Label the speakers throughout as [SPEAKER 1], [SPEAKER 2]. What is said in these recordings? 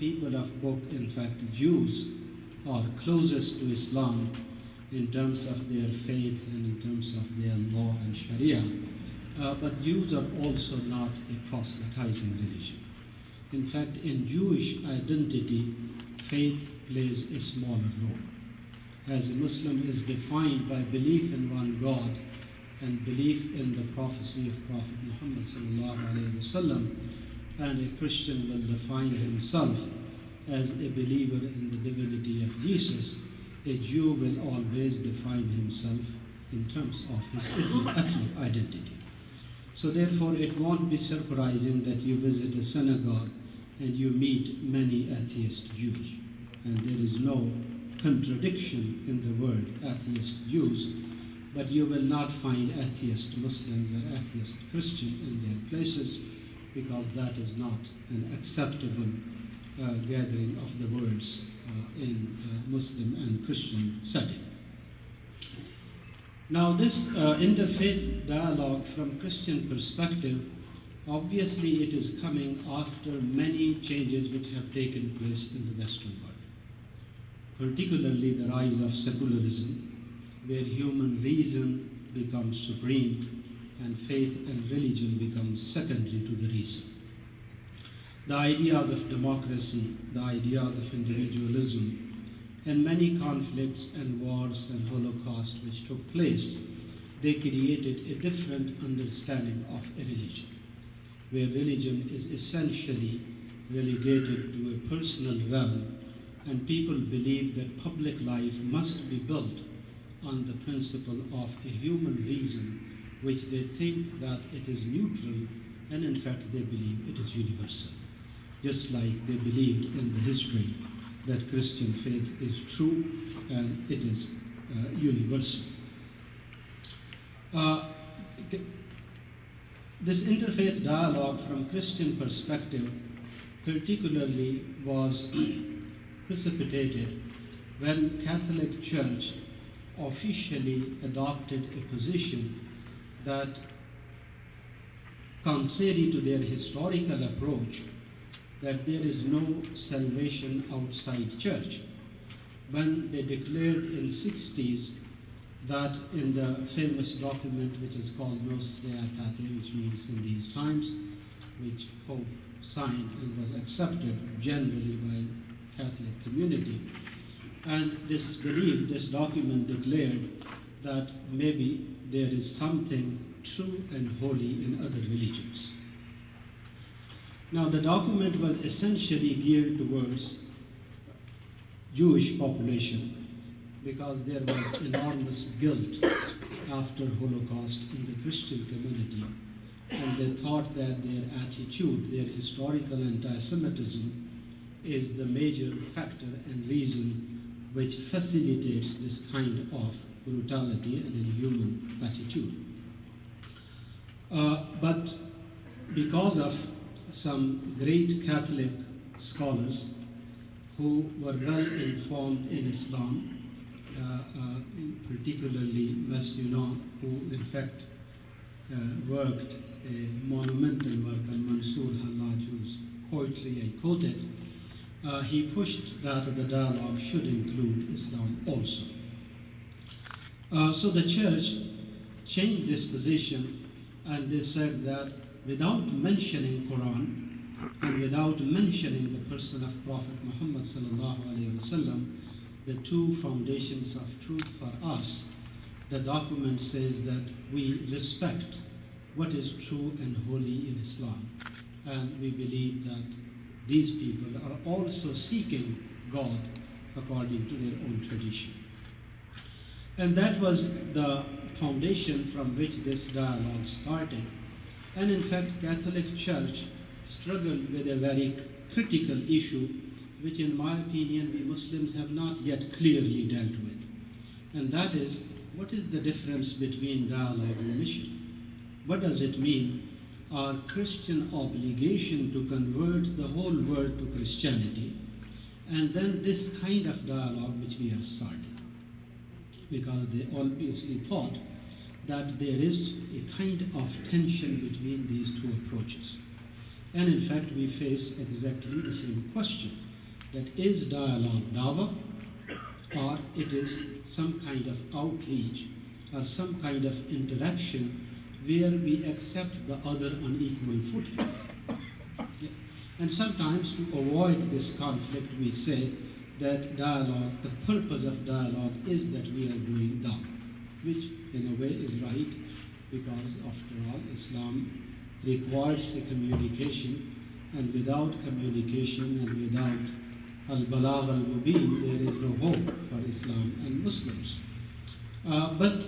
[SPEAKER 1] people of book, in fact Jews, are closest to Islam in terms of their faith and in terms of their law and Sharia. But Jews are also not a proselytizing religion. In fact, in Jewish identity, faith plays a smaller role. As a Muslim is defined by belief in one God and belief in the prophecy of Prophet Muhammad sallallahu alaihi wasallam, and a Christian will define himself as a believer in the divinity of Jesus, a Jew will always define himself in terms of his ethnic identity. So therefore it won't be surprising that you visit a synagogue and you meet many atheist Jews. And there is no contradiction in the word atheist Jews, but you will not find atheist Muslims or atheist Christians in their places, because that is not an acceptable gathering of the words in Muslim and Christian setting. Now this interfaith dialogue from Christian perspective, obviously it is coming after many changes which have taken place in the Western world, particularly the rise of secularism, where human reason becomes supreme and faith and religion becomes secondary to the reason. The ideas of democracy, the ideas of individualism, and many conflicts and wars and Holocaust which took place, they created a different understanding of a religion, where religion is essentially relegated to a personal realm, and people believe that public life must be built on the principle of a human reason, which they think that it is neutral, and in fact they believe it is universal. Just like they believed in the history that Christian faith is true and it is universal. This interfaith dialogue from Christian perspective particularly was precipitated when Catholic Church officially adopted a position that, contrary to their historical approach, that there is no salvation outside church. When they declared in the 60s that in the famous document which is called Nostra Aetate, which means in these times, which Pope signed and was accepted generally by the Catholic community, and this belief, this document declared that maybe there is something true and holy in other religions. Now the document was essentially geared towards Jewish population, because there was enormous guilt after Holocaust in the Christian community, and they thought that their attitude, their historical anti-Semitism, is the major factor and reason which facilitates this kind of brutality and inhuman attitude. But because of some great Catholic scholars who were well informed in Islam, particularly Massenon, who in fact worked a monumental work on Mansour Hallaj, whose poetry I quoted, he pushed that the dialogue should include Islam also. So the church changed this position, and they said that without mentioning Quran and without mentioning the person of Prophet Muhammad sallallahu alaihi wasallam, the two foundations of truth for us, the document says that we respect what is true and holy in Islam, and we believe that these people are also seeking God according to their own tradition. And that was the foundation from which this dialogue started. And in fact, Catholic Church struggled with a very critical issue, which in my opinion we Muslims have not yet clearly dealt with. And that is, what is the difference between dialogue and mission? What does it mean? Our Christian obligation to convert the whole world to Christianity, and then this kind of dialogue which we have started. Because they obviously thought that there is a kind of tension between these two approaches. And in fact, we face exactly the same question. that is dialogue dawa, or it is some kind of outreach or some kind of interaction where we accept the other on equal footing. Yeah. And sometimes to avoid this conflict, we say that dialogue, the purpose of dialogue is that we are doing dawah, which in a way is right, because after all, Islam requires a communication, and without communication and without al-balagh al-mubin, there is no hope for Islam and Muslims. But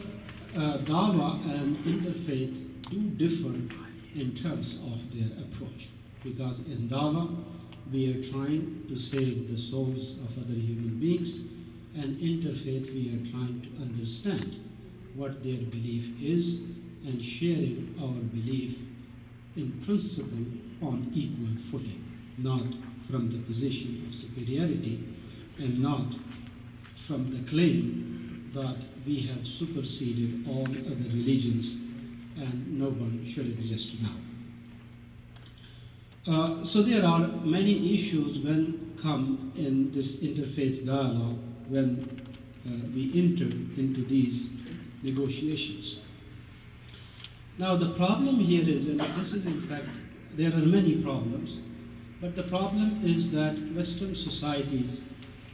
[SPEAKER 1] dawah and interfaith do differ in terms of their approach, because in dawah we are trying to save the souls of other human beings, and interfaith we are trying to understand what their belief is and sharing our belief in principle on equal footing, not from the position of superiority and not from the claim that we have superseded all other religions and no one should exist now. So there are many issues when come in this interfaith dialogue when we enter into these negotiations. Now the problem here is, and this is in fact, there are many problems, but the problem is that Western societies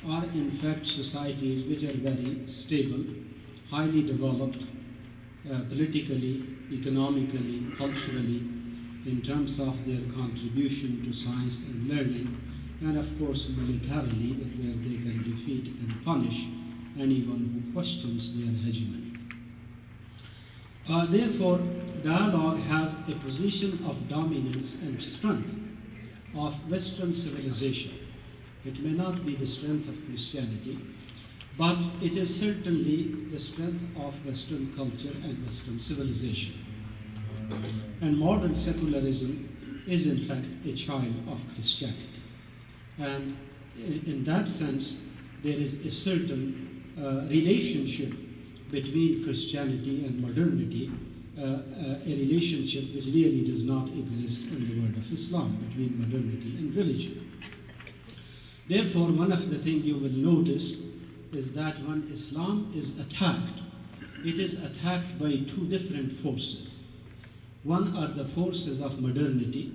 [SPEAKER 1] are in fact societies which are very stable, highly developed, politically, economically, culturally, in terms of their contribution to science and learning, and of course militarily, that where they can defeat and punish anyone who questions their hegemony. Therefore, dialogue has a position of dominance and strength of Western civilization. It may not be the strength of Christianity, but it is certainly the strength of Western culture and Western civilization. And modern secularism is in fact a child of Christianity. And in that sense, there is a certain relationship between Christianity and modernity, a relationship which really does not exist in the world of Islam, between modernity and religion. Therefore, one of the things you will notice is that when Islam is attacked, it is attacked by two different forces. One are the forces of modernity,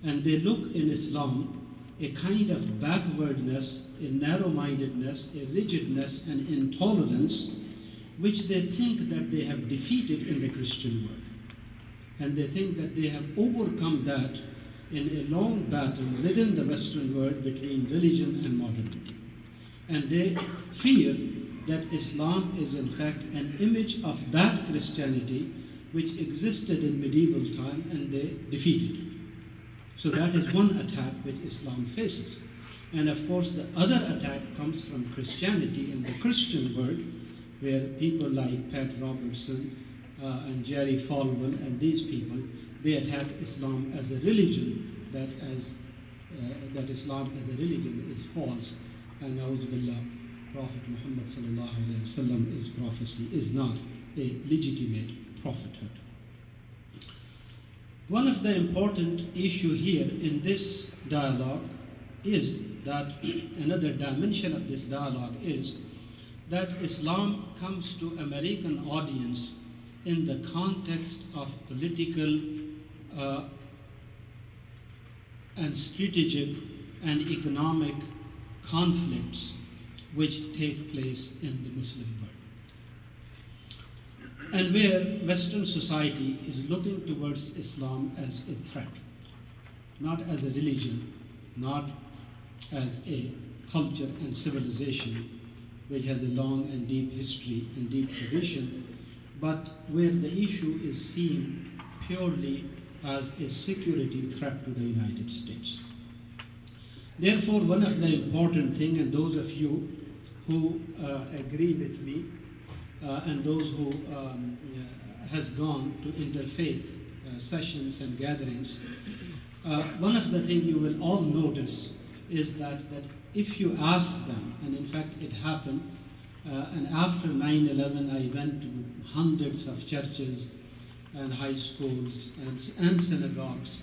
[SPEAKER 1] and they look in Islam a kind of backwardness, a narrow-mindedness, a rigidness, and intolerance, which they think that they have defeated in the Christian world. And they think that they have overcome that in a long battle within the Western world between religion and modernity. And they fear that Islam is in fact an image of that Christianity which existed in medieval time, and they defeated it. So that is one attack which Islam faces. And of course the other attack comes from Christianity in the Christian world, where people like Pat Robertson and Jerry Falwell and these people, they attack Islam as a religion, that Islam as a religion is false, and A'udhu Billah, Prophet Muhammad sallallahu alaihi wasallam, his prophecy is not a legitimate prophethood. One of the important issues here in this dialogue is that another dimension of this dialogue is that Islam comes to American audience in the context of political and strategic and economic conflicts which take place in the Muslim world. And where Western society is looking towards Islam as a threat, not as a religion, not as a culture and civilization which has a long and deep history and deep tradition, but where the issue is seen purely as a security threat to the United States. Therefore, one of the important things, and those of you who agree with me, and those who has gone to interfaith sessions and gatherings, one of the things you will all notice is that if you ask them, and in fact it happened, and after 9/11 I went to hundreds of churches and high schools and synagogues,